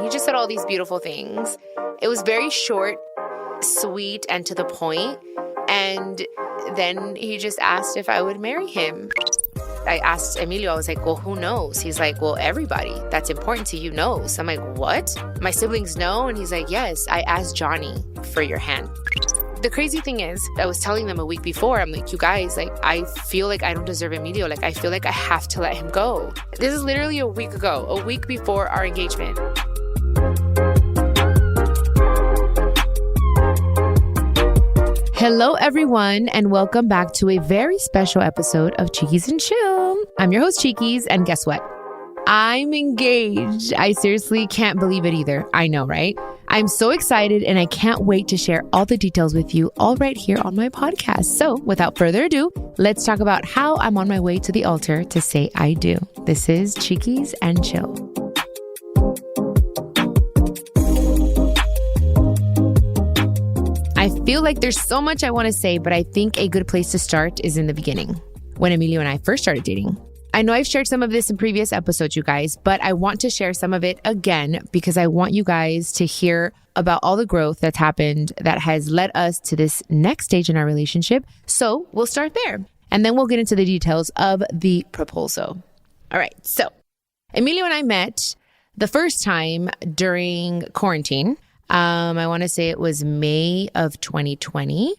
He just said all these beautiful things. It was very short, sweet, and to the point. And then he just asked if I would marry him. I asked Emilio, I was like, well, who knows? He's like, well, everybody that's important to you knows. I'm like, what? My siblings know? And he's like, yes, I asked Johnny for your hand. The crazy thing is, I was telling them a week before, I'm like, you guys, like, I feel like I don't deserve Emilio. Like, I feel like I have to let him go. This is literally a week ago, a week before our engagement. Hello, everyone, and welcome back to a very special episode of Chiquis and Chill. I'm your host, Chiquis, and guess what? I'm engaged. I seriously can't believe it either. I know, right? I'm so excited, and I can't wait to share all the details with you all right here on my podcast. So without further ado, let's talk about how I'm on my way to the altar to say I do. This is Chiquis and Chill. I feel like there's so much I want to say, but I think a good place to start is in the beginning, when Emilio and I first started dating. I know I've shared some of this in previous episodes, you guys, but I want to share some of it again because I want you guys to hear about all the growth that's happened that has led us to this next stage in our relationship. So we'll start there, and then we'll get into the details of the proposal. All right, so Emilio and I met the first time during quarantine. I want to say it was May of 2020.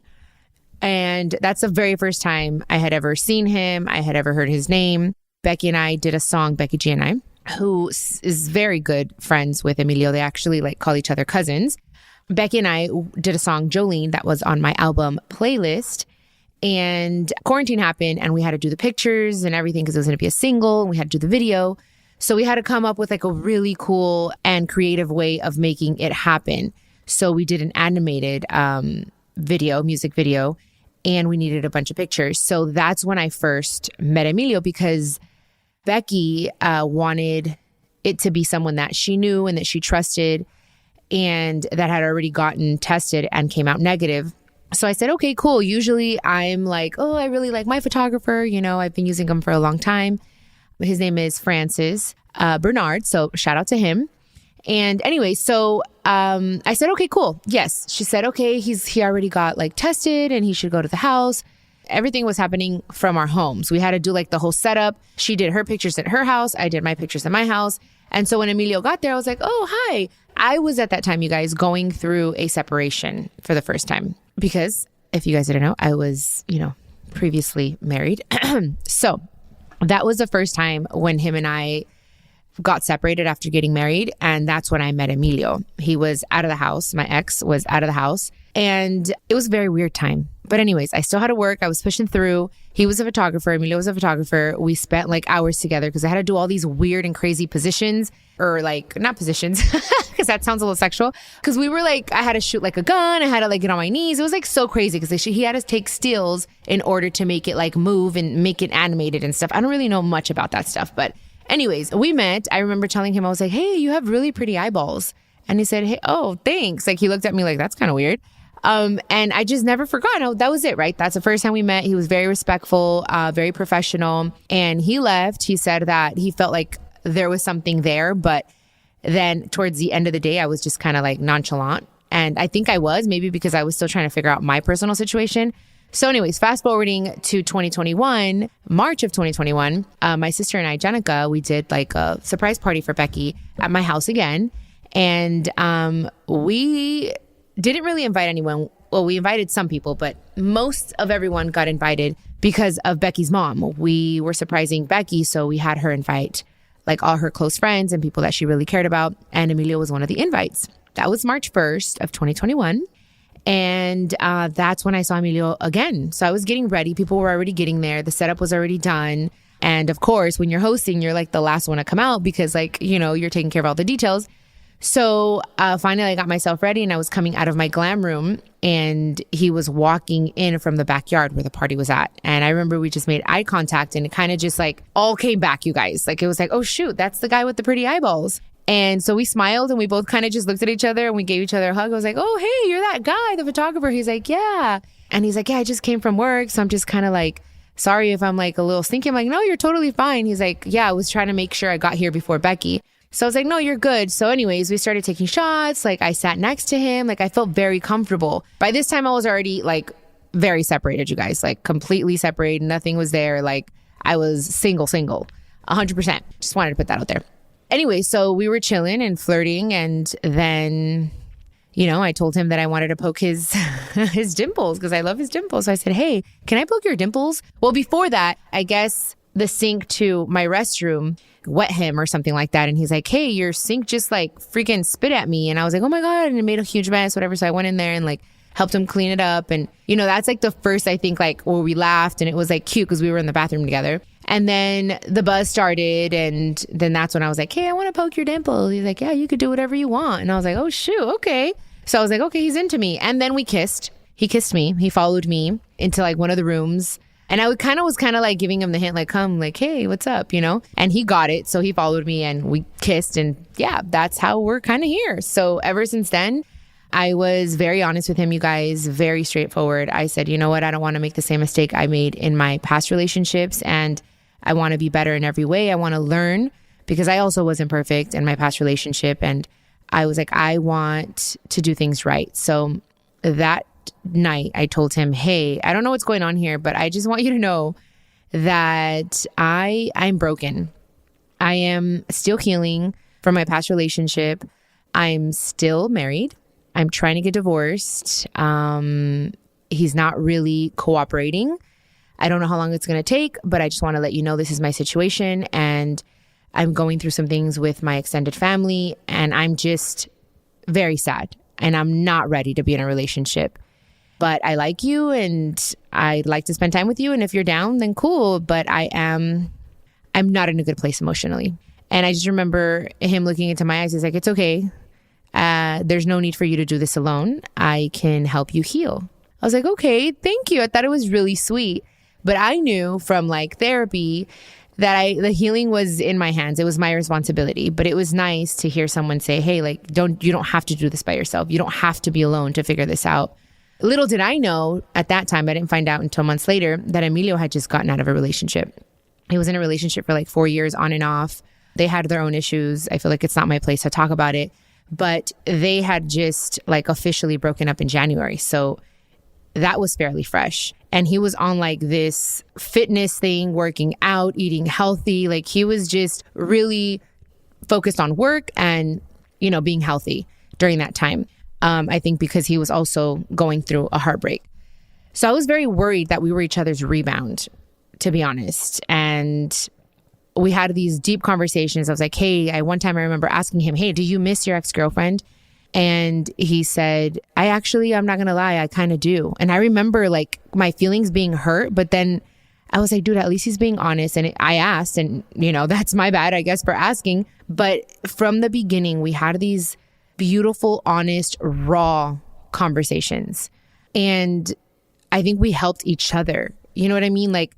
And that's the very first time I had ever seen him. I had ever heard his name. Becky and I did a song, Becky G and I, who is very good friends with Emilio. They actually call each other cousins. Becky and I did a song, Jolene, that was on my album playlist. And quarantine happened and we had to do the pictures and everything because it was going to be a single and we had to do the video. So we had to come up with a really cool and creative way of making it happen. So we did an animated music video, and we needed a bunch of pictures. So that's when I first met Emilio because Becky wanted it to be someone that she knew and that she trusted and that had already gotten tested and came out negative. So I said, okay, cool. Usually I'm like, oh, I really like my photographer. You know, I've been using him for a long time. His name is Francis Bernard. So shout out to him. And anyway, so I said, okay, cool. Yes. She said, okay, he already got tested and he should go to the house. Everything was happening from our homes. We had to do the whole setup. She did her pictures at her house. I did my pictures at my house. And so when Emilio got there, I was like, oh, hi. I was at that time, you guys, going through a separation for the first time. Because if you guys didn't know, I was, previously married. So that was the first time when him and I got separated after getting married. And that's when I met Emilio. He was out of the house. My ex was out of the house. And it was a very weird time. But anyways, I still had to work. I was pushing through. He was a photographer. Emilio was a photographer. We spent hours together because I had to do all these weird and crazy positions, or not positions, because that sounds a little sexual. Because we were I had to shoot a gun. I had to get on my knees. It was so crazy because he had to take stills in order to make it move and make it animated and stuff. I don't really know much about that stuff. But anyways, we met. I remember telling him, I was like, hey, you have really pretty eyeballs. And he said, hey, oh, thanks. He looked at me that's kind of weird. And I just never forgot. No, that was it, right? That's the first time we met. He was very respectful, very professional. And he left. He said that he felt like there was something there. But then towards the end of the day, I was just kind of nonchalant. And I think I was, maybe because I was still trying to figure out my personal situation. So anyways, fast forwarding to 2021, March of 2021, my sister and I, Jenica, we did a surprise party for Becky at my house again. And we didn't really invite anyone. Well, we invited some people, but most of everyone got invited because of Becky's mom. We were surprising Becky, so we had her invite all her close friends and people that she really cared about. And Emilio was one of the invites. That was March 1st of 2021. And that's when I saw Emilio again. So I was getting ready. People were already getting there. The setup was already done. And of course, when you're hosting, you're the last one to come out because you're taking care of all the details. So finally I got myself ready and I was coming out of my glam room and he was walking in from the backyard where the party was at. And I remember we just made eye contact and it kind of just all came back, you guys. It was oh shoot, that's the guy with the pretty eyeballs. And so we smiled and we both kind of just looked at each other and we gave each other a hug. I was like, oh, hey, you're that guy, the photographer. He's like, yeah. And he's like, yeah, I just came from work. So I'm just kind of sorry if I'm a little stinky. I'm like, no, you're totally fine. He's like, yeah, I was trying to make sure I got here before Becky. So I was like, no, you're good. So anyways, we started taking shots. Like I sat next to him. Like I felt very comfortable. By this time I was already like very separated, you guys, like completely separated. Nothing was there. Like I was single, 100%. Just wanted to put that out there. Anyway, so we were chilling and flirting. And then, you know, I told him that I wanted to poke his his dimples because I love his dimples. So I said, hey, can I poke your dimples? Well, before that, I guess the sink to my restroom wet him or something like that. And he's like, hey, your sink just like freaking spit at me. And I was like, oh my God. And it made a huge mess, whatever. So I went in there and like helped him clean it up. And, you know, that's like the first, I think, like where we laughed and it was like cute because we were in the bathroom together. And then the buzz started. And then that's when I was like, hey, I want to poke your dimple. He's like, yeah, you could do whatever you want. And I was like, oh, shoot. Okay. So I was like, okay, he's into me. And then we kissed. He kissed me. He followed me into like one of the rooms. And I was kind of like giving him the hint, like, come, like, hey, what's up, you know? And he got it. So he followed me and we kissed. And yeah, that's how we're kind of here. So ever since then, I was very honest with him, you guys, very straightforward. I said, you know what? I don't want to make the same mistake I made in my past relationships. And I want to be better in every way. I want to learn because I also wasn't perfect in my past relationship. And I was like, I want to do things right. So that night I told him, hey, I don't know what's going on here, but I just want you to know that I'm broken. I am still healing from my past relationship. I'm still married. I'm trying to get divorced. He's not really cooperating. I don't know how long it's going to take, but I just want to let you know this is my situation and I'm going through some things with my extended family and I'm just very sad and I'm not ready to be in a relationship. But I like you and I'd like to spend time with you. And if you're down, then cool. But I'm not in a good place emotionally. And I just remember him looking into my eyes. He's like, it's okay. There's no need for you to do this alone. I can help you heal. I was like, okay, thank you. I thought it was really sweet. But I knew from like therapy that the healing was in my hands. It was my responsibility. But it was nice to hear someone say, hey, like, you don't have to do this by yourself. You don't have to be alone to figure this out. Little did I know at that time, I didn't find out until months later, that Emilio had just gotten out of a relationship. He was in a relationship for like 4 years on and off. They had their own issues. I feel like it's not my place to talk about it, but they had just like officially broken up in January. So that was fairly fresh. And he was on like this fitness thing, working out, eating healthy. Like he was just really focused on work and, you know, being healthy during that time. I think because he was also going through a heartbreak. So I was very worried that we were each other's rebound, to be honest. And we had these deep conversations. I was like, hey, one time I remember asking him, hey, do you miss your ex-girlfriend? And he said, I'm not going to lie, I kind of do. And I remember like my feelings being hurt, but then I was like, dude, at least he's being honest. And I asked, and you know, that's my bad, I guess, for asking. But from the beginning, we had these beautiful, honest, raw conversations. And I think we helped each other. You know what I mean? Like,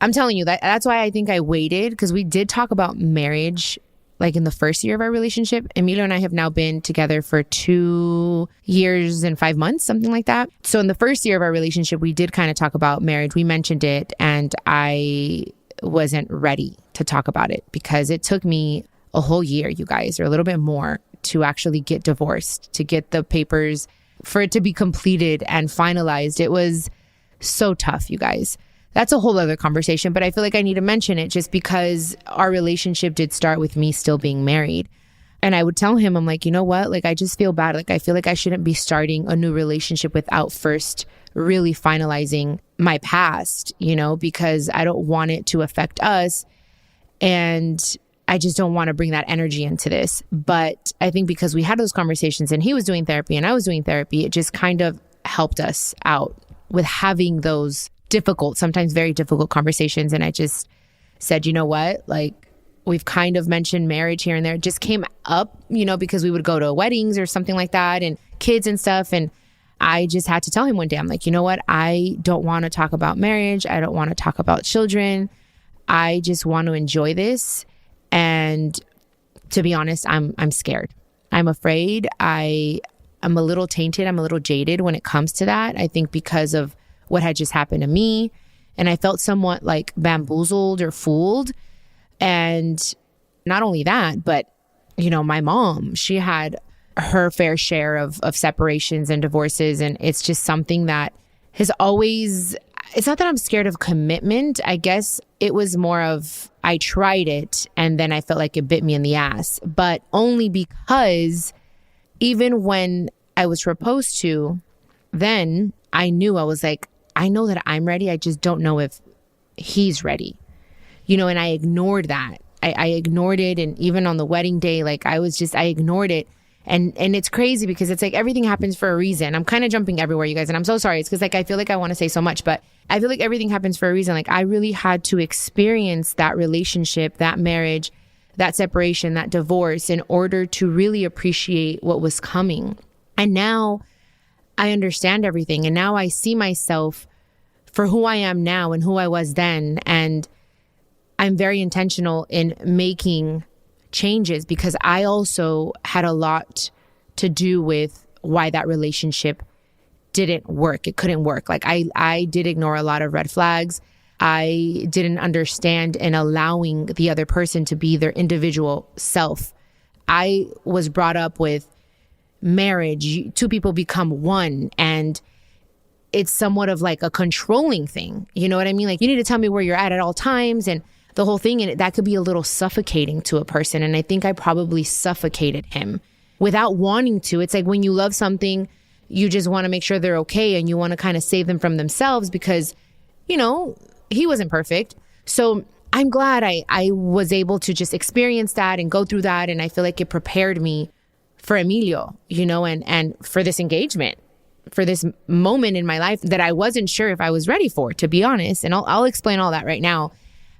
I'm telling you, that's why I think I waited, because we did talk about marriage like in the first year of our relationship. Emilio and I have now been together for 2 years and 5 months, something like that. So in the first year of our relationship, we did kind of talk about marriage. We mentioned it, and I wasn't ready to talk about it because it took me a whole year, you guys, or a little bit more, to actually get divorced, to get the papers, for it to be completed and finalized. It was so tough, you guys. That's a whole other conversation, but I feel like I need to mention it just because our relationship did start with me still being married. And I would tell him, I'm like, you know what? Like, I just feel bad. Like, I feel like I shouldn't be starting a new relationship without first really finalizing my past, you know, because I don't want it to affect us. And I just don't want to bring that energy into this. But I think because we had those conversations and he was doing therapy and I was doing therapy, it just kind of helped us out with having those difficult, sometimes very difficult conversations. And I just said, you know what, like, we've kind of mentioned marriage here and there. It just came up, you know, because we would go to weddings or something like that and kids and stuff. And I just had to tell him one day, I'm like, you know what, I don't want to talk about marriage. I don't want to talk about children. I just want to enjoy this. And to be honest, I'm scared. I'm afraid. I'm a little tainted. I'm a little jaded when it comes to that. I think because of what had just happened to me. And I felt somewhat like bamboozled or fooled. And not only that, but my mom, she had her fair share of separations and divorces. And it's just something that has always, it's not that I'm scared of commitment. I guess it was more of, I tried it and then I felt like it bit me in the ass, but only because even when I was proposed to, then I knew, I was like, I know that I'm ready. I just don't know if he's ready, and I ignored that. I ignored it. And even on the wedding day, like I ignored it. And it's crazy because it's like everything happens for a reason. I'm kind of jumping everywhere, you guys. And I'm so sorry. It's because like I feel like I want to say so much, but I feel like everything happens for a reason. Like I really had to experience that relationship, that marriage, that separation, that divorce in order to really appreciate what was coming. And now I understand everything. And now I see myself for who I am now and who I was then. And I'm very intentional in making changes because I also had a lot to do with why that relationship didn't work. It couldn't work. Like I did ignore a lot of red flags. I didn't understand in allowing the other person to be their individual self. I was brought up with marriage. Two people become one, and it's somewhat of like a controlling thing. You know what I mean? Like you need to tell me where you're at all times and the whole thing. And that could be a little suffocating to a person. And I think I probably suffocated him without wanting to. It's like when you love something, you just want to make sure they're okay. And you want to kind of save them from themselves because, he wasn't perfect. So I'm glad I was able to just experience that and go through that. And I feel like it prepared me for Emilio, and for this engagement, for this moment in my life that I wasn't sure if I was ready for, to be honest. And I'll explain all that right now.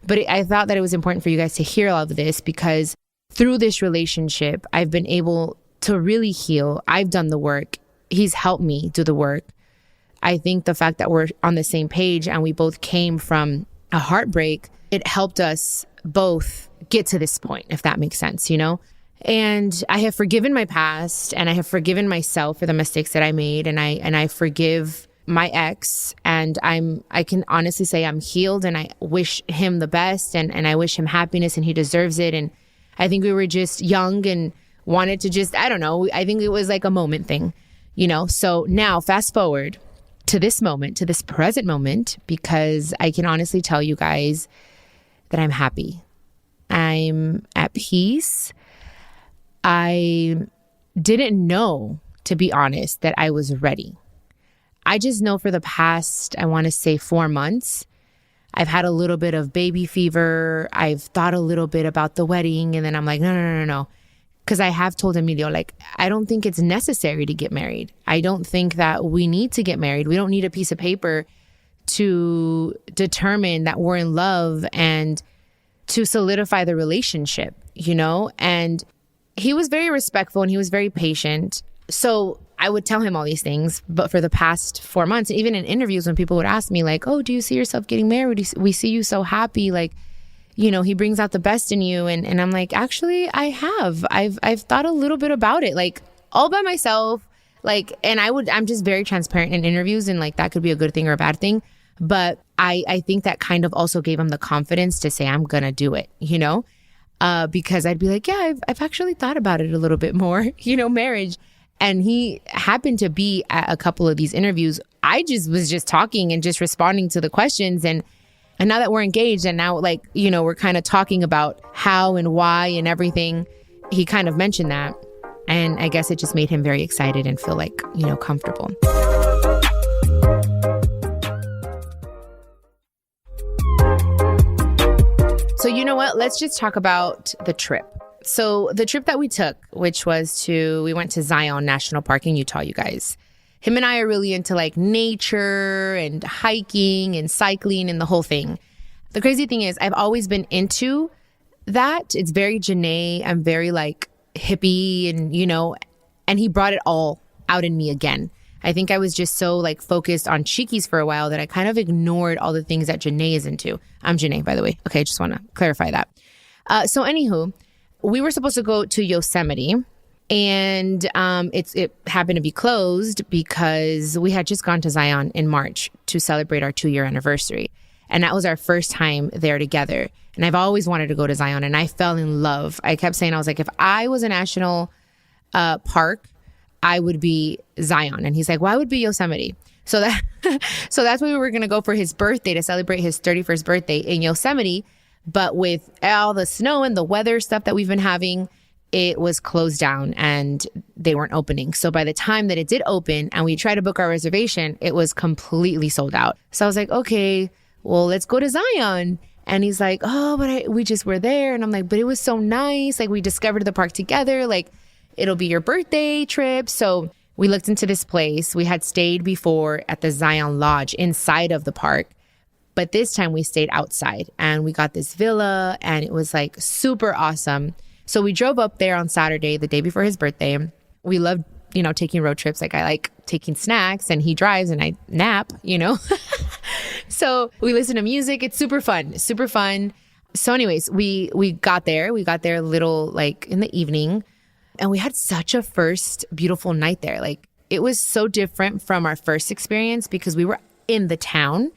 But I thought that it was important for you guys to hear all of this because through this relationship, I've been able to really heal. I've done the work. He's helped me do the work. I think the fact that we're on the same page and we both came from a heartbreak, it helped us both get to this point, if that makes sense, And I have forgiven my past and I have forgiven myself for the mistakes that I made. And I forgive my ex, and I can honestly say I'm healed, and I wish him the best and I wish him happiness, and he deserves it. And I think we were just young and wanted to just, I don't know, I think it was like a moment thing, So now fast forward to this moment, to this present moment, because I can honestly tell you guys that I'm happy. I'm at peace. I didn't know, to be honest, that I was ready. I just know for the past, I want to say 4 months, I've had a little bit of baby fever. I've thought a little bit about the wedding. And then I'm like, no. Because I have told Emilio, like, I don't think it's necessary to get married. I don't think that we need to get married. We don't need a piece of paper to determine that we're in love and to solidify the relationship, And he was very respectful and he was very patient. So I would tell him all these things, but for the past 4 months, even in interviews when people would ask me like, oh, do you see yourself getting married? We see you so happy. Like, he brings out the best in you. And I'm like, actually, I have. I've thought a little bit about it, like all by myself. Like, and I'm just very transparent in interviews, and like that could be a good thing or a bad thing. But I think that kind of also gave him the confidence to say, I'm going to do it, because I'd be like, yeah, I've actually thought about it a little bit more, marriage. And he happened to be at a couple of these interviews. I was just talking and just responding to the questions. And now that we're engaged and now like, we're kind of talking about how and why and everything, he kind of mentioned that. And I guess it just made him very excited and feel like, comfortable. So you know what? Let's just talk about the trip. So the trip that we took, which was we went to Zion National Park in Utah, you guys. Him and I are really into like nature and hiking and cycling and the whole thing. The crazy thing is I've always been into that. It's very Janae. I'm very like hippie and he brought it all out in me again. I think I was just so like focused on Chiquis for a while that I kind of ignored all the things that Janae is into. I'm Janae, by the way. Okay, I just want to clarify that. So anywho, we were supposed to go to Yosemite, and it happened to be closed because we had just gone to Zion in March to celebrate our 2-year anniversary. And that was our first time there together. And I've always wanted to go to Zion, and I fell in love. I kept saying, I was like, if I was a national park, I would be Zion. And he's like, well, I would be Yosemite. So that's where we were going to go for his birthday, to celebrate his 31st birthday in Yosemite. But with all the snow and the weather stuff that we've been having, it was closed down and they weren't opening. So by the time that it did open and we tried to book our reservation, it was completely sold out. So I was like, okay, well, let's go to Zion. And he's like, oh, but we just were there. And I'm like, but it was so nice. Like, we discovered the park together. Like, it'll be your birthday trip. So we looked into this place. We had stayed before at the Zion Lodge inside of the park. But this time we stayed outside and we got this villa and it was like super awesome. So we drove up there on Saturday, the day before his birthday. We love, taking road trips. Like, I like taking snacks and he drives and I nap, So we listen to music. It's super fun, super fun. So anyways, we got there. We got there a little like in the evening and we had such a first beautiful night there. Like, it was so different from our first experience because we were in the town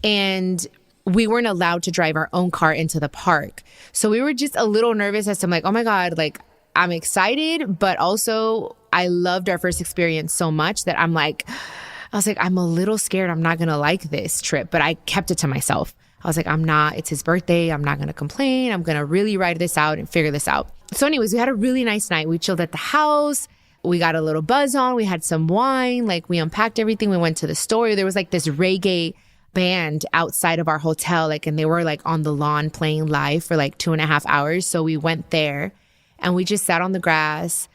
and we weren't allowed to drive our own car into the park. So we were just a little nervous as to, I'm like, oh my God, like, I'm excited, but also I loved our first experience so much that I was like, I'm a little scared. I'm not going to like this trip, but I kept it to myself. I was like, it's his birthday. I'm not going to complain. I'm going to really ride this out and figure this out. So anyways, we had a really nice night. We chilled at the house. We got a little buzz on. We had some wine. Like, we unpacked everything. We went to the store. There was like this reggae band outside of our hotel, like, and they were like on the lawn playing live for like 2.5 hours. So we went there and we just sat on the grass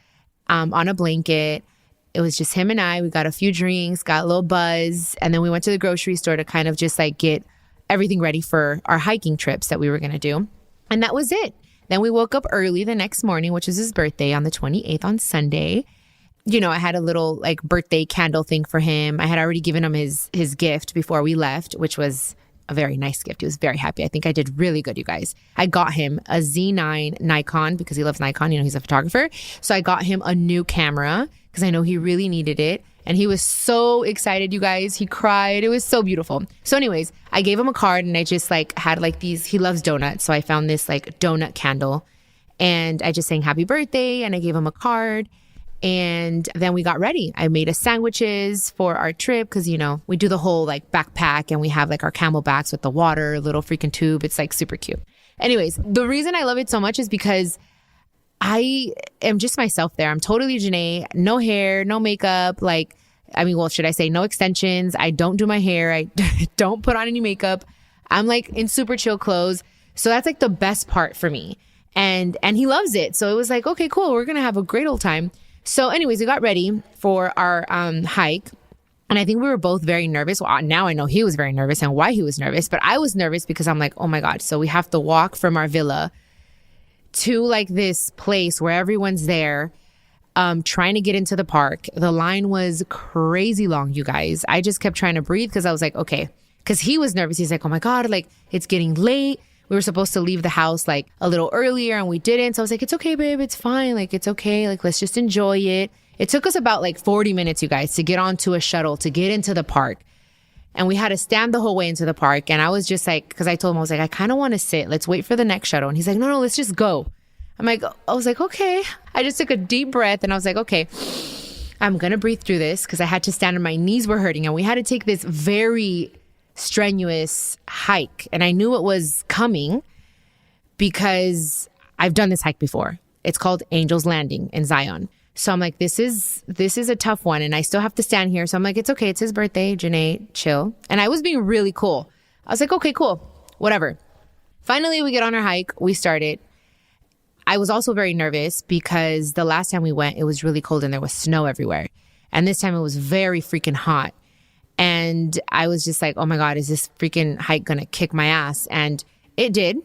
on a blanket. It was just him and I. We got a few drinks, got a little buzz, and then we went to the grocery store to kind of just like get everything ready for our hiking trips that we were going to do. And that was it. Then we woke up early the next morning, which was his birthday on the 28th on Sunday. I had a little like birthday candle thing for him. I had already given him his gift before we left, which was a very nice gift. He was very happy. I think I did really good, you guys. I got him a Z9 Nikon because he loves Nikon. He's a photographer. So I got him a new camera because I know he really needed it. And he was so excited, you guys. He cried. It was so beautiful. So anyways, I gave him a card and I just like had like these, he loves donuts. So I found this like donut candle and I just sang happy birthday and I gave him a card. And then we got ready. I made us sandwiches for our trip because, we do the whole like backpack and we have like our camelbacks with the water, little freaking tube. It's like super cute. Anyways, the reason I love it so much is because I am just myself there. I'm totally Janae, no hair, no makeup. Should I say no extensions? I don't do my hair. I don't put on any makeup. I'm like in super chill clothes. So that's like the best part for me. And he loves it. So it was like, okay, cool. We're going to have a great old time. So anyways, we got ready for our hike. And I think we were both very nervous. Well, now I know he was very nervous and why he was nervous. But I was nervous because I'm like, oh my God. So we have to walk from our villa to like this place where everyone's there trying to get into the park. The line was crazy long, you guys. I just kept trying to breathe because I was like, okay. Because he was nervous. He's like, oh my God, like it's getting late. We were supposed to leave the house like a little earlier and we didn't. So I was like, it's okay, babe. It's fine. Like, it's okay. Like, let's just enjoy it. It took us about like 40 minutes, you guys, to get onto a shuttle to get into the park. And we had to stand the whole way into the park. And I was just like, because I told him, I was like, I kind of want to sit. Let's wait for the next shuttle. And he's like, no, let's just go. I was like, okay. I just took a deep breath and I was like, okay, I'm going to breathe through this because I had to stand and my knees were hurting. And we had to take this very strenuous hike. And I knew it was coming because I've done this hike before. It's called Angel's Landing in Zion. So I'm like, this is a tough one. And I still have to stand here. So I'm like, it's okay. It's his birthday. Janae, chill. And I was being really cool. I was like, okay, cool. Whatever. Finally, we get on our hike. We started. I was also very nervous because the last time we went, it was really cold and there was snow everywhere. And this time it was very freaking hot. And I was just like, oh my God, is this freaking hike going to kick my ass? And it did.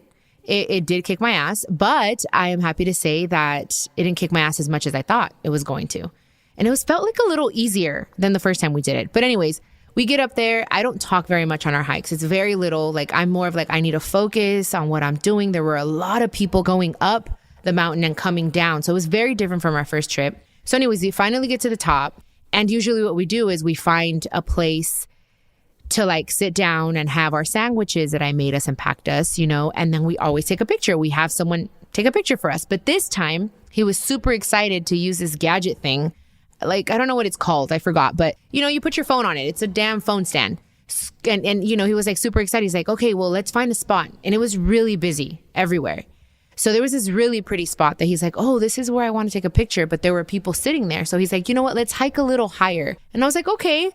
It did kick my ass. But I am happy to say that it didn't kick my ass as much as I thought it was going to. And it felt like a little easier than the first time we did it. But anyways, we get up there. I don't talk very much on our hikes. It's very little. Like, I'm more of like, I need to focus on what I'm doing. There were a lot of people going up the mountain and coming down. So it was very different from our first trip. So anyways, we finally get to the top. And usually what we do is we find a place to like sit down and have our sandwiches that I made us and packed us, and then we always take a picture. We have someone take a picture for us. But this time he was super excited to use this gadget thing. Like, I don't know what it's called. I forgot. But, you put your phone on it. It's a damn phone stand. And he was like super excited. He's like, okay, well, let's find a spot. And it was really busy everywhere. So there was this really pretty spot that he's like, oh, this is where I want to take a picture. But there were people sitting there. So he's like, you know what? Let's hike a little higher. And I was like, okay.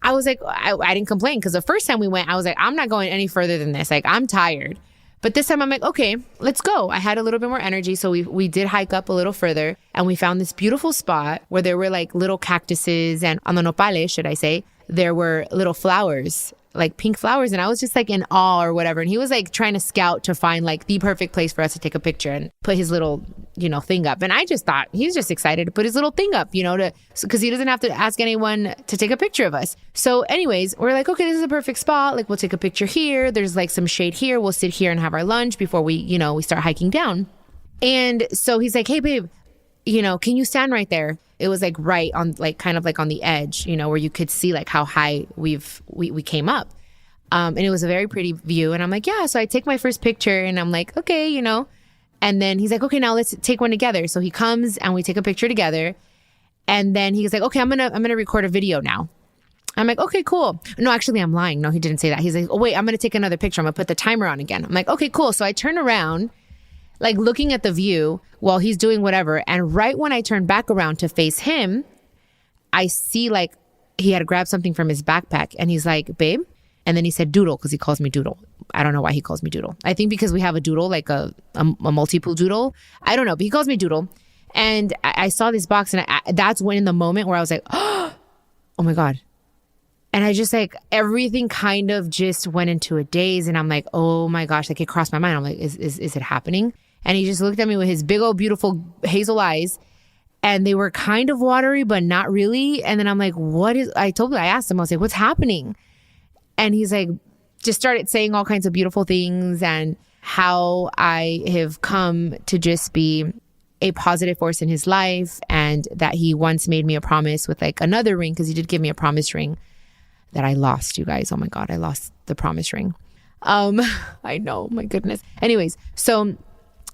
I was like, I didn't complain because the first time we went, I was like, I'm not going any further than this. Like, I'm tired. But this time I'm like, okay, let's go. I had a little bit more energy. So we did hike up a little further and we found this beautiful spot where there were like little cactuses and on the nopales, should I say, there were little flowers, like pink flowers. And I was just like in awe or whatever. And he was like trying to scout to find like the perfect place for us to take a picture and put his little, thing up. And I just thought he's just excited to put his little thing up, because he doesn't have to ask anyone to take a picture of us. So anyways, we're like, okay, this is a perfect spot. Like, we'll take a picture here. There's like some shade here. We'll sit here and have our lunch before we start hiking down. And so he's like, hey, babe, can you stand right there? It was like right on, like kind of like on the edge, where you could see like how high we came up. And it was a very pretty view. And I'm like, yeah. So I take my first picture and I'm like, okay, and then he's like, okay, now let's take one together. So he comes and we take a picture together. And then he's like, okay, I'm going to record a video now. I'm like, okay, cool. No, actually I'm lying. No, he didn't say that. He's like, oh wait, I'm going to take another picture. I'm going to put the timer on again. I'm like, okay, cool. So I turn around, like looking at the view while he's doing whatever. And right when I turn back around to face him, I see like he had grabbed something from his backpack and he's like, babe. And then he said doodle because he calls me doodle. I don't know why he calls me doodle. I think because we have a doodle, like a multiple doodle. I don't know, but he calls me doodle. And I saw this box and that's when in the moment where I was like, oh my God. And I just like, everything kind of just went into a daze. And I'm like, oh my gosh, like it crossed my mind. I'm like, is it happening? And he just looked at me with his big old beautiful hazel eyes. And they were kind of watery, but not really. And then I'm like, I asked him, I was like, what's happening? And he's like, just started saying all kinds of beautiful things and how I have come to just be a positive force in his life. And that he once made me a promise with like another ring, because he did give me a promise ring that I lost, you guys. Oh my God, I lost the promise ring. I know, my goodness. Anyways, so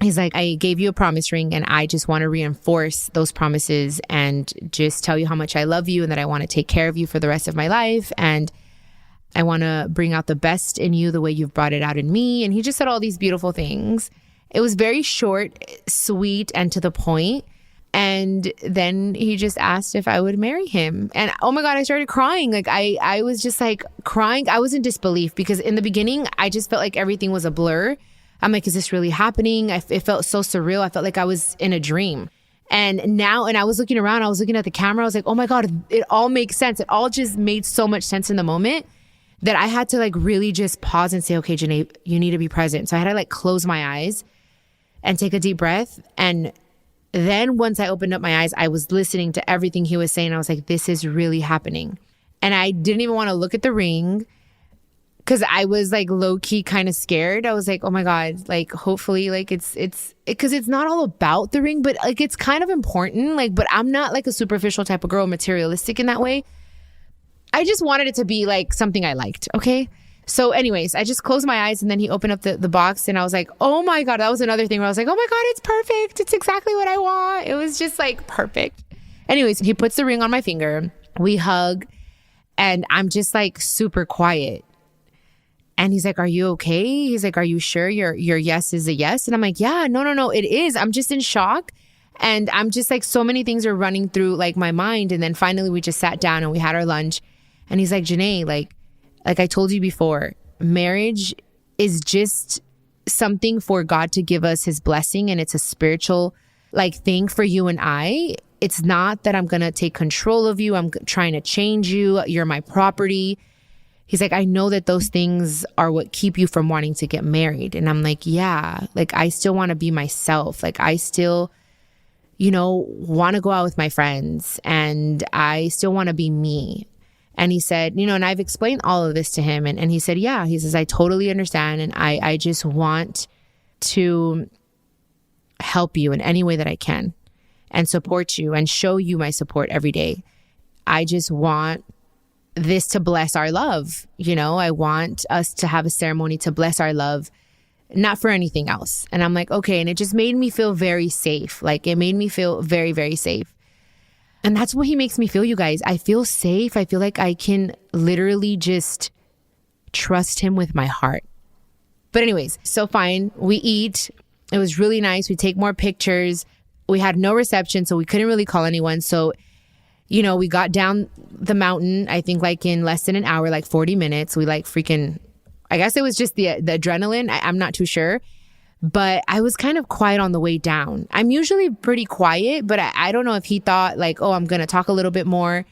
he's like, I gave you a promise ring and I just want to reinforce those promises and just tell you how much I love you and that I want to take care of you for the rest of my life. And I want to bring out the best in you the way you've brought it out in me. And he just said all these beautiful things. It was very short, sweet, and to the point. And then he just asked if I would marry him. And oh my God, I started crying. Like I was just like crying. I was in disbelief because in the beginning, I just felt like everything was a blur. I'm like, is this really happening? It felt so surreal. I felt like I was in a dream. And I was looking around, I was looking at the camera. I was like, oh my God, it all makes sense. It all just made so much sense in the moment that I had to like really just pause and say, okay, Janae, you need to be present. So I had to like close my eyes and take a deep breath. And then once I opened up my eyes, I was listening to everything he was saying. I was like, this is really happening. And I didn't even want to look at the ring because I was like low key kind of scared. I was like, oh my God, like hopefully like it's because it's not all about the ring, but like it's kind of important. Like, but I'm not like a superficial type of girl, materialistic in that way. I just wanted it to be like something I liked. Okay. So anyways, I just closed my eyes and then he opened up the box and I was like, oh my God, that was another thing where I was like, oh my God, it's perfect. It's exactly what I want. It was just like perfect. Anyways, he puts the ring on my finger. We hug and I'm just like super quiet. And he's like, are you okay? He's like, are you sure your yes is a yes? And I'm like, yeah, no, it is. I'm just in shock. And I'm just like, so many things are running through like my mind. And then finally we just sat down and we had our lunch. And he's like, Janae, like I told you before, marriage is just something for God to give us his blessing. And it's a spiritual like thing for you and I. It's not that I'm going to take control of you. I'm trying to change you. You're my property. He's like, I know that those things are what keep you from wanting to get married. And I'm like, yeah, like I still want to be myself. Like I still, want to go out with my friends and I still want to be me. And he said, and I've explained all of this to him. And he said, yeah, he says, I totally understand. And I just want to help you in any way that I can and support you and show you my support every day. I just want this to bless our love. I want us to have a ceremony to bless our love, not for anything else. And I'm like, okay. And it just made me feel very safe. Like it made me feel very, very safe. And that's what he makes me feel, you guys. I feel safe. I feel like I can literally just trust him with my heart. But anyways, so fine. We eat. It was really nice. We take more pictures. We had no reception, so we couldn't really call anyone. So, we got down the mountain, I think like in less than an hour, like 40 minutes. We I guess it was just the adrenaline. I'm not too sure. But I was kind of quiet on the way down. I'm usually pretty quiet, but I don't know if he thought like, oh, I'm going to talk a little bit more.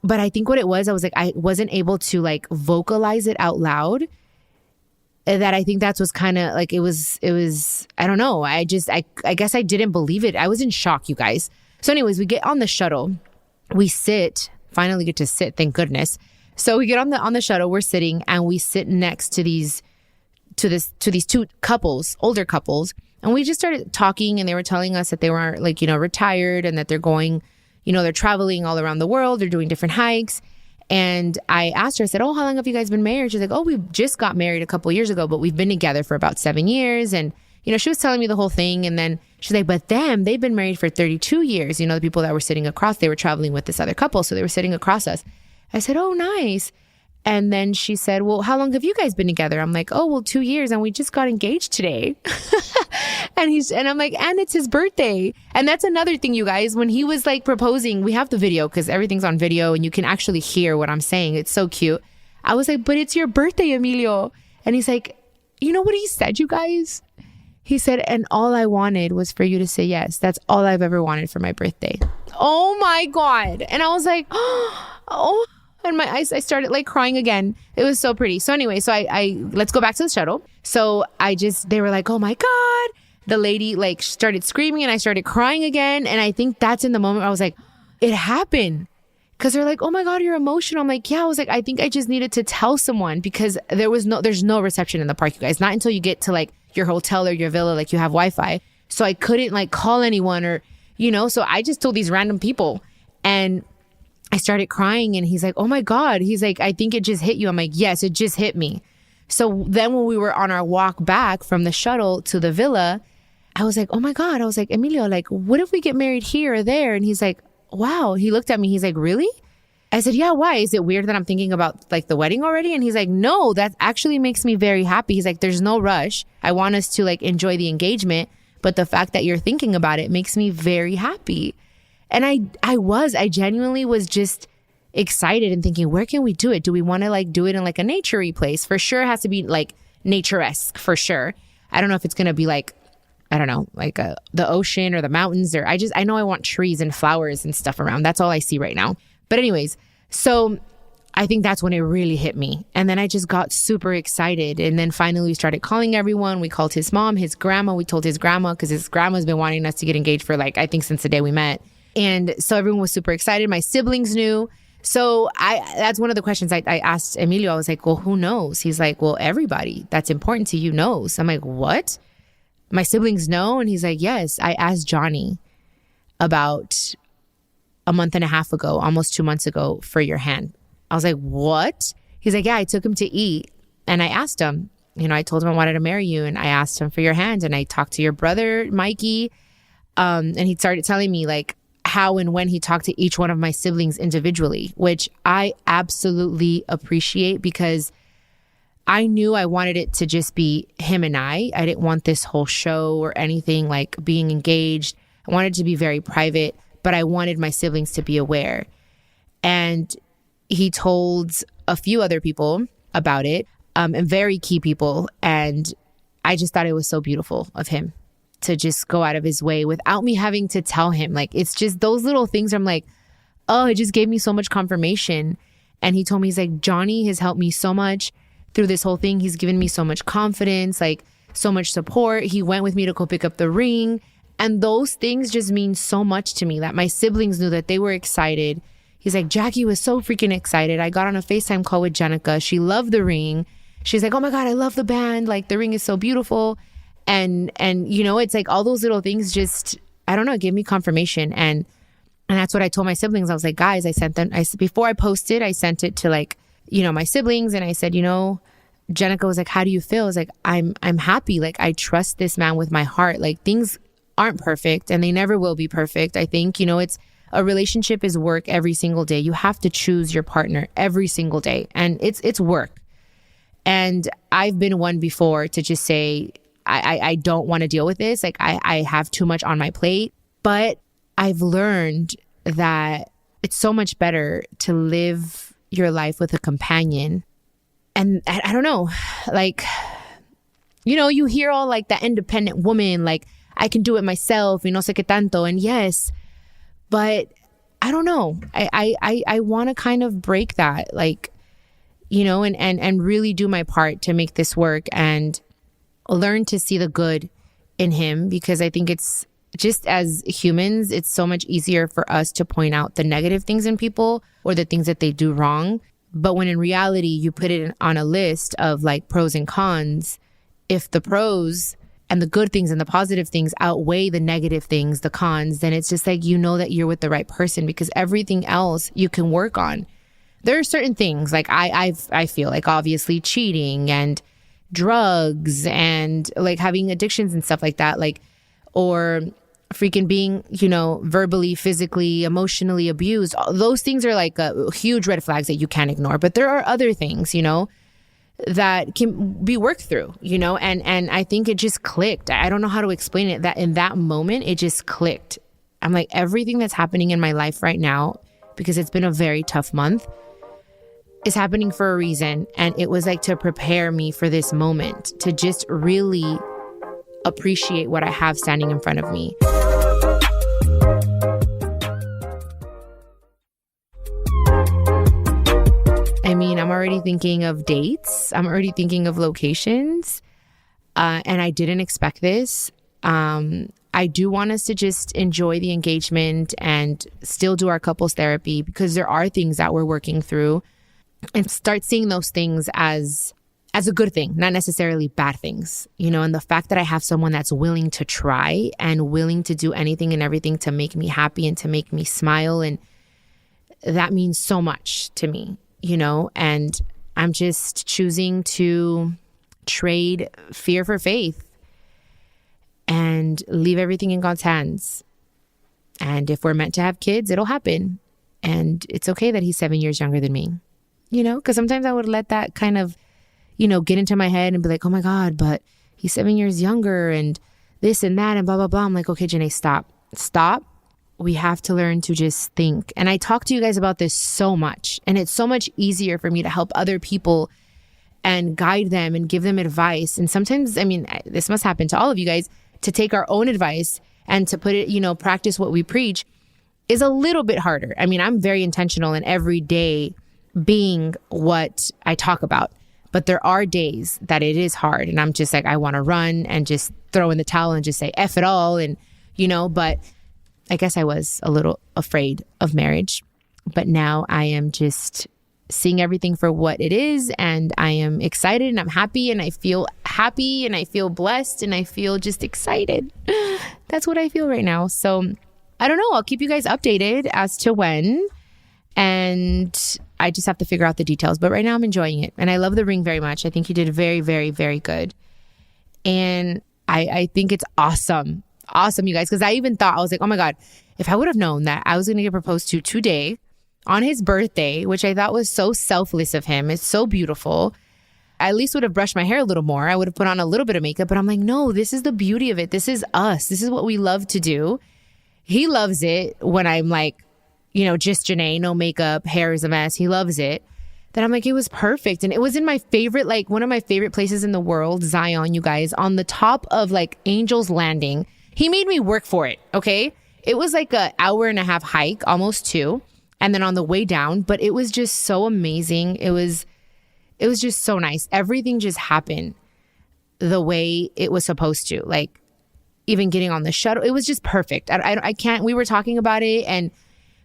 But I think what it was, I was like, I wasn't able to like vocalize it out loud. That I think that's was kind of like, it was, I don't know. I guess I didn't believe it. I was in shock, you guys. So anyways, we get on the shuttle. We finally get to sit, thank goodness. So we get on the shuttle, we're sitting, and we sit next to these two couples, older couples. And we just started talking, and they were telling us that they were like, retired, and that they're going, they're traveling all around the world. They're doing different hikes. And I asked her, I said, oh, how long have you guys been married? She's like, oh, we just got married a couple years ago, but we've been together for about 7 years. And, she was telling me the whole thing. And then she's like, but they've been married for 32 years. The people that were sitting across, they were traveling with this other couple. So they were sitting across us. I said, oh, nice. And then she said, well, how long have you guys been together? I'm like, oh, well, 2 years, and we just got engaged today. and I'm like, and it's his birthday. And that's another thing, you guys, when he was like proposing, we have the video because everything's on video and you can actually hear what I'm saying. It's so cute. I was like, but it's your birthday, Emilio. And he's like, you know what he said, you guys? He said, and all I wanted was for you to say yes. That's all I've ever wanted for my birthday. Oh my God. And I was like, oh. And my eyes, I started like crying again. It was so pretty. So anyway, so I let's go back to the shuttle. So they were like, oh my God. The lady like started screaming and I started crying again. And I think that's in the moment where I was like, it happened. Cause they're like, oh my God, you're emotional. I'm like, yeah. I was like, I think I just needed to tell someone because there's no reception in the park, you guys. Not until you get to like your hotel or your villa, like you have Wi-Fi. So I couldn't like call anyone or, so I just told these random people. And I started crying and he's like, oh my God. He's like, I think it just hit you. I'm like, yes, it just hit me. So then when we were on our walk back from the shuttle to the villa, I was like, oh my God. I was like, Emilio, like, what if we get married here or there? And he's like, wow. He looked at me. He's like, really? I said, yeah, why? Is it weird that I'm thinking about like the wedding already? And he's like, no, that actually makes me very happy. He's like, there's no rush. I want us to like enjoy the engagement. But the fact that you're thinking about it makes me very happy. And I genuinely was just excited and thinking, where can we do it? Do we want to like do it in like a nature-y place? For sure, it has to be like nature-esque for sure. I don't know if it's going to be like, I don't know, like the ocean or the mountains or I know I want trees and flowers and stuff around. That's all I see right now. But anyways, so I think that's when it really hit me. And then I just got super excited. And then finally we started calling everyone. We called his mom, his grandma. We told his grandma because his grandma's been wanting us to get engaged for like, I think since the day we met. And so everyone was super excited. My siblings knew. So that's one of the questions I asked Emilio. I was like, well, who knows? He's like, well, everybody that's important to you knows. I'm like, what? My siblings know? And he's like, yes. I asked Johnny about a month and a half ago, almost 2 months ago, for your hand. I was like, what? He's like, yeah, I took him to eat. And I asked him, I told him I wanted to marry you. And I asked him for your hand. And I talked to your brother, Mikey. And he started telling me like, how and when he talked to each one of my siblings individually, which I absolutely appreciate because I knew I wanted it to just be him and I. I didn't want this whole show or anything like being engaged. I wanted it to be very private, but I wanted my siblings to be aware. And he told a few other people about it, and very key people. And I just thought it was so beautiful of him to just go out of his way without me having to tell him. Like, it's just those little things. I'm like, oh, it just gave me so much confirmation. And he told me, he's like, Johnny has helped me so much through this whole thing. He's given me so much confidence, like so much support. He went with me to go pick up the ring. And those things just mean so much to me that my siblings knew that they were excited. He's like, Jackie was so freaking excited. I got on a FaceTime call with Jenica. She loved the ring. She's like, oh my God, I love the band. Like the ring is so beautiful. And it's like all those little things just, I don't know, it gave me confirmation. And And that's what I told my siblings. I was like, guys, before I posted, I sent it to like, my siblings. And I said, Jenica was like, how do you feel? I was like, I'm happy. Like, I trust this man with my heart. Like, things aren't perfect and they never will be perfect. I think, it's a relationship is work every single day. You have to choose your partner every single day. And it's work. And I've been one before to just say, I don't want to deal with this. Like, I have too much on my plate. But I've learned that it's so much better to live your life with a companion. And I don't know, like, you hear all like that independent woman, like, I can do it myself, y no sé qué tanto. And yes, but I don't know. I want to kind of break that, like, and really do my part to make this work and learn to see the good in him, because I think it's just as humans, it's so much easier for us to point out the negative things in people or the things that they do wrong. But when in reality, you put it on a list of like pros and cons, if the pros and the good things and the positive things outweigh the negative things, the cons, then it's just like, that you're with the right person, because everything else you can work on. There are certain things like I feel like obviously cheating and drugs and like having addictions and stuff like that, like, or freaking being, verbally, physically, emotionally abused. Those things are like huge red flags that you can't ignore. But there are other things, that can be worked through, and I think it just clicked. I don't know how to explain it, that in that moment, it just clicked. I'm like, everything that's happening in my life right now, because it's been a very tough month, is happening for a reason. And it was like to prepare me for this moment, to just really appreciate what I have standing in front of me. I mean, I'm already thinking of dates. I'm already thinking of locations. And I didn't expect this. I do want us to just enjoy the engagement and still do our couples therapy, because there are things that we're working through, and start seeing those things as a good thing, not necessarily bad things, and the fact that I have someone that's willing to try and willing to do anything and everything to make me happy and to make me smile. And that means so much to me, and I'm just choosing to trade fear for faith and leave everything in God's hands. And if we're meant to have kids, it'll happen. And it's okay that he's 7 years younger than me, because sometimes I would let that kind of, get into my head and be like, oh my God, but he's 7 years younger and this and that and blah, blah, blah. I'm like, okay, Janae, stop. We have to learn to just think. And I talk to you guys about this so much, and it's so much easier for me to help other people and guide them and give them advice. And sometimes, I mean, this must happen to all of you guys, to take our own advice and to put it, practice what we preach is a little bit harder. I mean, I'm very intentional in every day being what I talk about. But there are days that it is hard, and I'm just like, I want to run and just throw in the towel and just say F it all. And, but I guess I was a little afraid of marriage, but now I am just seeing everything for what it is. And I am excited and I'm happy, and I feel happy and I feel blessed and I feel just excited. That's what I feel right now. So I don't know. I'll keep you guys updated as to when. And I just have to figure out the details. But right now I'm enjoying it. And I love the ring very much. I think you did very, very, very good. And I think it's awesome. Awesome, you guys. Because I even thought, I was like, oh my God, if I would have known that I was going to get proposed to today on his birthday, which I thought was so selfless of him. It's so beautiful. I at least would have brushed my hair a little more. I would have put on a little bit of makeup. But I'm like, no, this is the beauty of it. This is us. This is what we love to do. He loves it when I'm like, just Janae, no makeup, hair is a mess. He loves it. Then I'm like, it was perfect. And it was in my favorite, like one of my favorite places in the world, Zion, you guys, on the top of like Angel's Landing. He made me work for it. Okay. It was like an hour and a half hike, almost 2. And then on the way down, but it was just so amazing. It was just so nice. Everything just happened the way it was supposed to. Like even getting on the shuttle, it was just perfect. I can't, we were talking about it and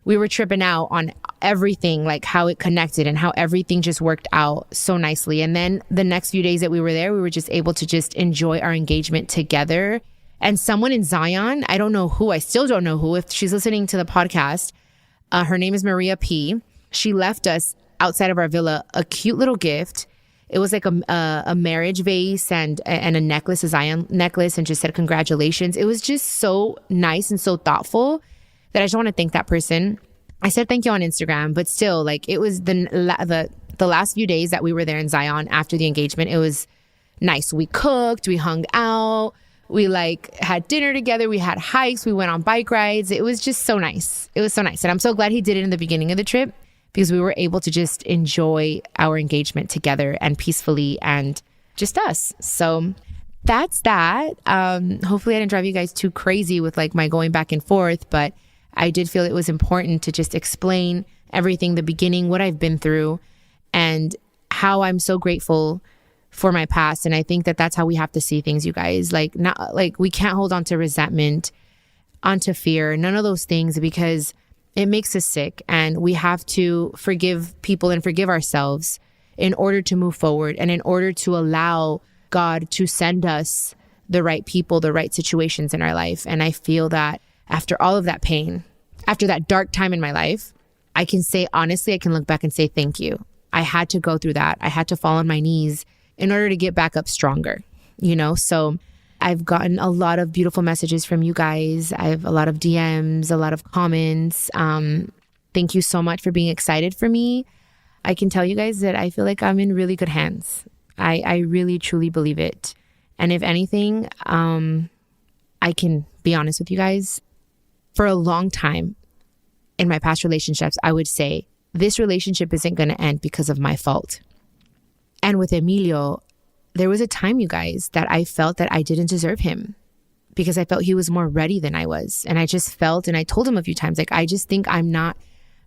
we were tripping out on everything, like how it connected and how everything just worked out so nicely. And then the next few days that we were there, we were just able to just enjoy our engagement together And someone in Zion, I don't know who, I still don't know who, if she's listening to the podcast, her name is Maria P. She left us outside of our villa a cute little gift. It was like a marriage vase and a necklace, a Zion necklace, and just said congratulations. It was just so nice and so thoughtful that I just want to thank that person. I said thank you on Instagram, but still, like, it was the last few days that we were there in Zion after the engagement. It was nice. We cooked, we hung out, we like had dinner together, we had hikes, we went on bike rides. It was just so nice. It was so nice. And I'm so glad he did it in the beginning of the trip, because we were able to just enjoy our engagement together and peacefully and just us. So that's that. Hopefully I didn't drive you guys too crazy with like my going back and forth, but I did feel it was important to just explain everything, the beginning, what I've been through, and how I'm so grateful for my past. And I think that that's how we have to see things, you guys. Like, not like we can't hold on to resentment, onto fear, none of those things, because it makes us sick. And we have to forgive people and forgive ourselves in order to move forward and in order to allow God to send us the right people, the right situations in our life. And I feel that after all of that pain, after that dark time in my life, I can say, honestly, I can look back and say, thank you. I had to go through that. I had to fall on my knees in order to get back up stronger, you know? So I've gotten a lot of beautiful messages from you guys. I have a lot of DMs, a lot of comments. Thank you so much for being excited for me. I can tell you guys that I feel like I'm in really good hands. I really, truly believe it. And if anything, I can be honest with you guys. For a long time in my past relationships, I would say, this relationship isn't going to end because of my fault. And with Emilio, there was a time, you guys, that I felt that I didn't deserve him because I felt he was more ready than I was. And I just felt, and I told him a few times, like, I just think I'm not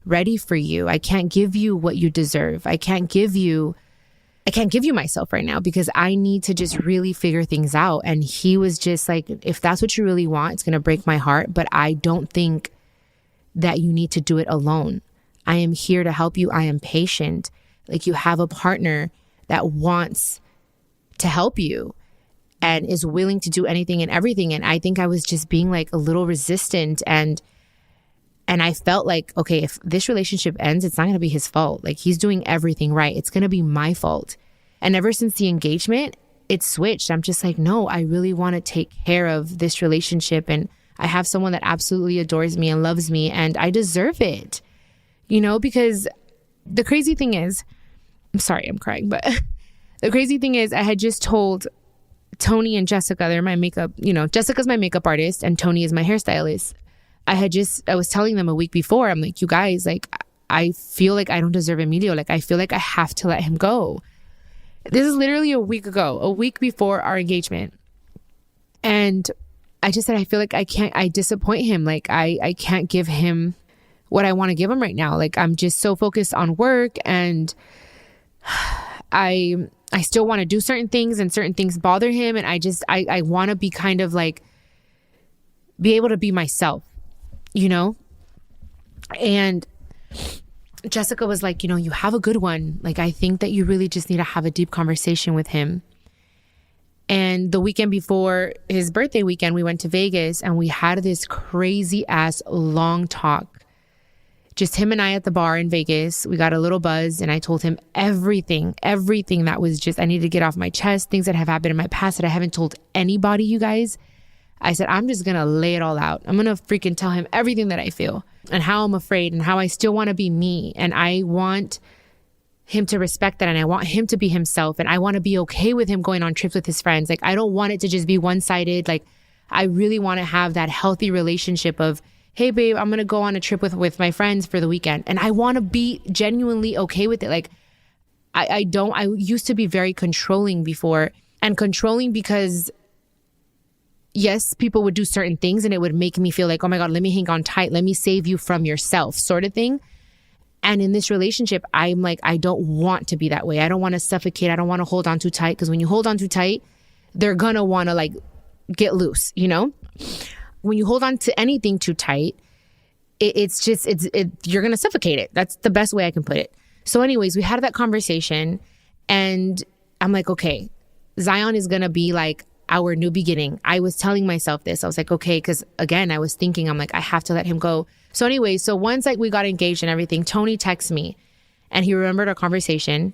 ready for you. I can't give you what you deserve. I can't give you myself right now because I need to just really figure things out. And he was just like, if that's what you really want, it's going to break my heart. But I don't think that you need to do it alone. I am here to help you. I am patient. Like, you have a partner that wants to help you and is willing to do anything and everything. And I think I was just being like a little resistant. And I felt like, okay, if this relationship ends, it's not going to be his fault. Like, he's doing everything right. It's going to be my fault. And ever since the engagement, it switched. I'm just like, no, I really want to take care of this relationship. And I have someone that absolutely adores me and loves me, and I deserve it, you know, because the crazy thing is, I'm sorry, I'm crying, but the crazy thing is I had just told Tony and Jessica, they're my makeup, you know, Jessica's my makeup artist and Tony is my hairstylist. I was telling them a week before, I'm like, you guys, like, I feel like I don't deserve Emilio. Like, I feel like I have to let him go. This is literally a week ago, a week before our engagement. And I just said, I feel like I disappoint him. Like, I can't give him what I want to give him right now. Like, I'm just so focused on work, and I still want to do certain things, and certain things bother him. And I want to be kind of like, be able to be myself, you know? And Jessica was like, you know, you have a good one. Like, I think that you really just need to have a deep conversation with him. And the weekend before his birthday weekend, we went to Vegas and we had this crazy ass long talk. Just him and I at the bar in Vegas. We got a little buzz and I told him everything that was just, I needed to get off my chest, things that have happened in my past that I haven't told anybody, you guys. I said, I'm just going to lay it all out. I'm going to freaking tell him everything that I feel and how I'm afraid and how I still want to be me. And I want him to respect that. And I want him to be himself. And I want to be okay with him going on trips with his friends. Like, I don't want it to just be one-sided. Like, I really want to have that healthy relationship of, hey, babe, I'm going to go on a trip with my friends for the weekend. And I want to be genuinely okay with it. Like, I used to be very controlling before, and controlling because yes, people would do certain things and it would make me feel like, oh my God, let me hang on tight. Let me save you from yourself, sort of thing. And in this relationship, I'm like, I don't want to be that way. I don't want to suffocate. I don't want to hold on too tight, because when you hold on too tight, they're going to want to like get loose, you know? When you hold on to anything too tight, you're going to suffocate it. That's the best way I can put it. So anyways, we had that conversation and I'm like, okay, Zion is going to be like our new beginning. I was telling myself this. I was like, okay, because again, I was thinking, I'm like, I have to let him go. So anyway, so once like we got engaged and everything, Tony texts me and he remembered our conversation.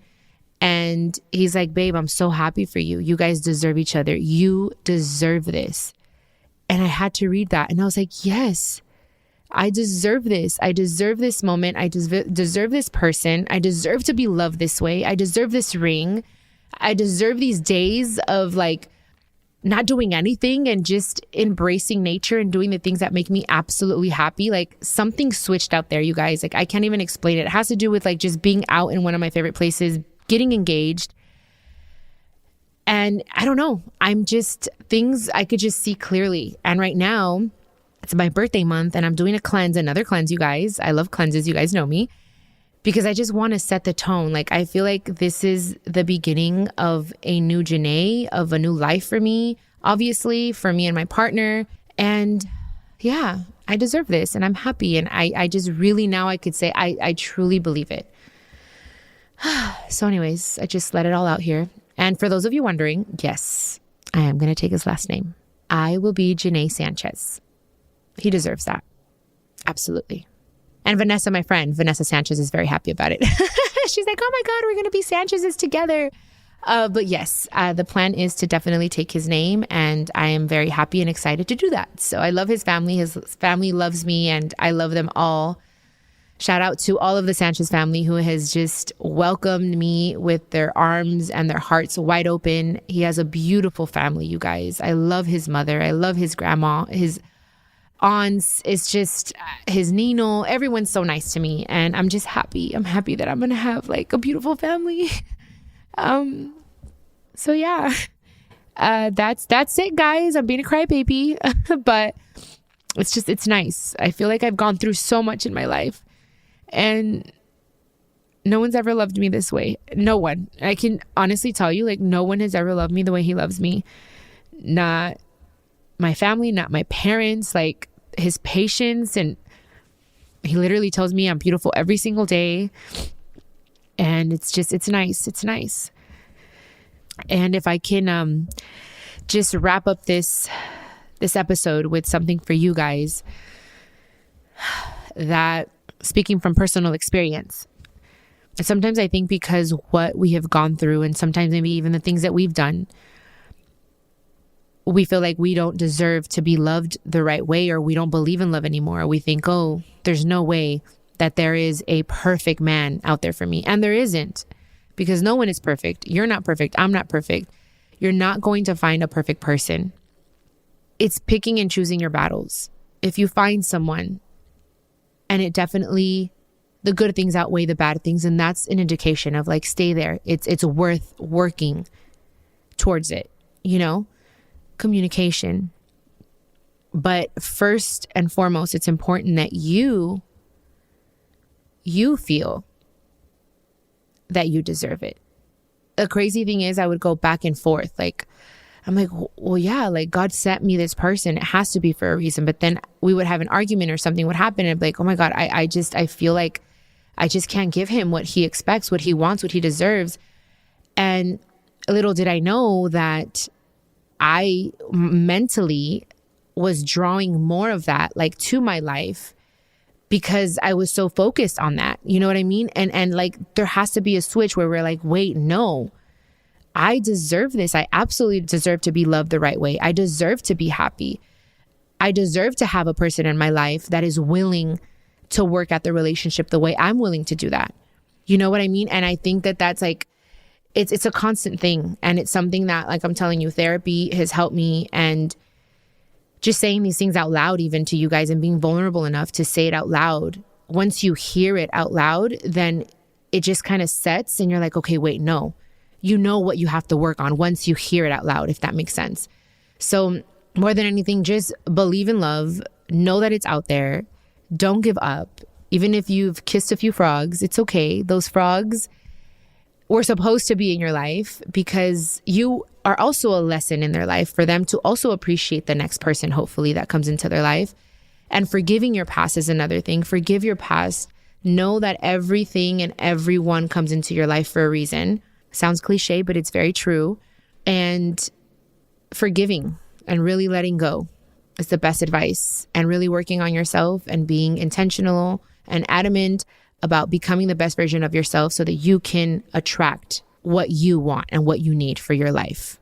And he's like, babe, I'm so happy for you. You guys deserve each other. You deserve this. And I had to read that. And I was like, yes, I deserve this. I deserve this moment. I deserve this person. I deserve to be loved this way. I deserve this ring. I deserve these days of like not doing anything and just embracing nature and doing the things that make me absolutely happy. Like something switched out there, you guys. Like I can't even explain it. It has to do with like just being out in one of my favorite places, getting engaged. And I don't know, I'm just things I could just see clearly. And right now it's my birthday month and I'm doing a cleanse, another cleanse, you guys. I love cleanses. You guys know me, because I just want to set the tone. Like I feel like this is the beginning of a new Janae, of a new life for me, obviously for me and my partner. And yeah, I deserve this and I'm happy. And I just really, now I could say I truly believe it. So anyways, I just let it all out here. And for those of you wondering, yes, I am going to take his last name. I will be Janae Sanchez. He deserves that. Absolutely. And Vanessa, my friend, Vanessa Sanchez is very happy about it. She's like, oh my God, we're going to be Sanchez's together. But yes, the plan is to definitely take his name. And I am very happy and excited to do that. So I love his family. His family loves me and I love them all. Shout out to all of the Sanchez family who has just welcomed me with their arms and their hearts wide open. He has a beautiful family, you guys. I love his mother. I love his grandma, his aunts. It's just his Nino. Everyone's so nice to me. And I'm just happy. I'm happy that I'm going to have like a beautiful family. So yeah, that's it, guys. I'm being a crybaby, but it's nice. I feel like I've gone through so much in my life. And no one's ever loved me this way. No one. I can honestly tell you, like, no one has ever loved me the way he loves me. Not my family, not my parents, like his patience. And he literally tells me I'm beautiful every single day. And it's nice. It's nice. And if I can just wrap up this episode with something for you guys, that speaking from personal experience, sometimes I think because what we have gone through and sometimes maybe even the things that we've done, we feel like we don't deserve to be loved the right way, or we don't believe in love anymore. We think, oh, there's no way that there is a perfect man out there for me. And there isn't, because no one is perfect. You're not perfect. I'm not perfect. You're not going to find a perfect person. It's picking and choosing your battles. If you find someone and it definitely, the good things outweigh the bad things, and that's an indication of like, stay there. It's worth working towards it, you know? Communication. But first and foremost, it's important that you feel that you deserve it. The crazy thing is I would go back and forth. Like, I'm like, well, yeah, like God sent me this person. It has to be for a reason. But then we would have an argument or something would happen. And I'd be like, oh my God, I feel like I just can't give him what he expects, what he wants, what he deserves. And little did I know that I mentally was drawing more of that like to my life because I was so focused on that. You know what I mean? And like there has to be a switch where we're like, wait, no, I deserve this. I absolutely deserve to be loved the right way. I deserve to be happy. I deserve to have a person in my life that is willing to work at the relationship the way I'm willing to do that. You know what I mean? And I think that that's like, it's a constant thing. And it's something that, like I'm telling you, therapy has helped me, and just saying these things out loud, even to you guys, and being vulnerable enough to say it out loud. Once you hear it out loud, then it just kind of sets and you're like, okay, wait, no, you know what you have to work on once you hear it out loud, if that makes sense. So more than anything, just believe in love, know that it's out there. Don't give up. Even if you've kissed a few frogs, it's okay. Those frogs were supposed to be in your life because you are also a lesson in their life for them to also appreciate the next person, hopefully, that comes into their life. And forgiving your past is another thing. Forgive your past. Know that everything and everyone comes into your life for a reason. Sounds cliche, but it's very true. And forgiving and really letting go is the best advice, and really working on yourself and being intentional and adamant about becoming the best version of yourself so that you can attract what you want and what you need for your life.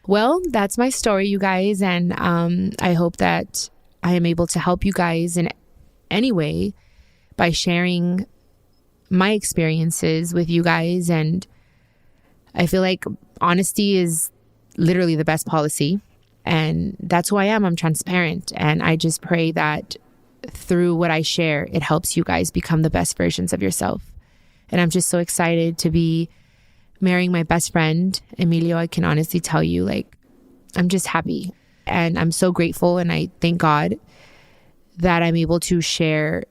Well, that's my story, you guys. And I hope that I am able to help you guys in any way by sharing my experiences with you guys. And I feel like honesty is literally the best policy. And that's who I am. I'm transparent. And I just pray that through what I share, it helps you guys become the best versions of yourself. And I'm just so excited to be marrying my best friend, Emilio. I can honestly tell you, like, I'm just happy. And I'm so grateful. And I thank God that I'm able to share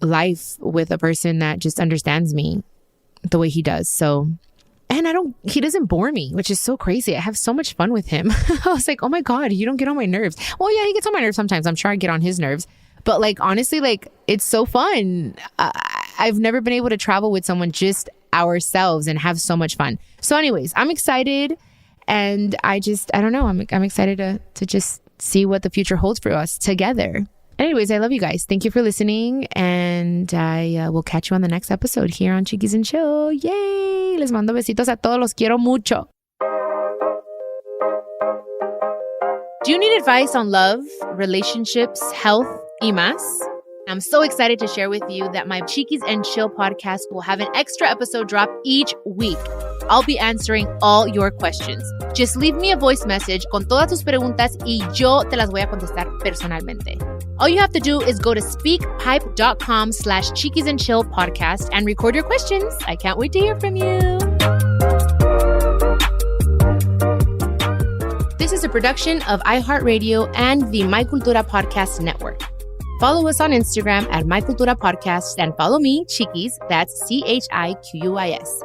life with a person that just understands me the way he does. So, and he doesn't bore me, which is so crazy. I have so much fun with him. I was like, oh my God, you don't get on my nerves. Well, yeah, he gets on my nerves sometimes. I'm sure I get on his nerves. But like, honestly, like, it's so fun. I've never been able to travel with someone just ourselves and have so much fun. So anyways, I'm excited. And I don't know. I'm excited to just see what the future holds for us together. Anyways, I love you guys. Thank you for listening. And I will catch you on the next episode here on Chiquis and Chill. Yay! Les mando besitos a todos. Los quiero mucho. Do you need advice on love, relationships, health, y más? I'm so excited to share with you that my Chiquis and Chill podcast will have an extra episode drop each week. I'll be answering all your questions. Just leave me a voice message con todas tus preguntas y yo te las voy a contestar personalmente. All you have to do is go to speakpipe.com/Chiquis and Chill podcast and record your questions. I can't wait to hear from you. This is a production of iHeartRadio and the My Cultura Podcast Network. Follow us on Instagram at My Cultura Podcast and follow me, Chiquis, that's CHIQUIS.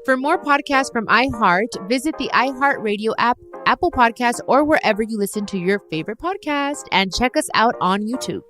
For more podcasts from iHeart, visit the iHeartRadio app, Apple Podcasts, or wherever you listen to your favorite podcast, and check us out on YouTube.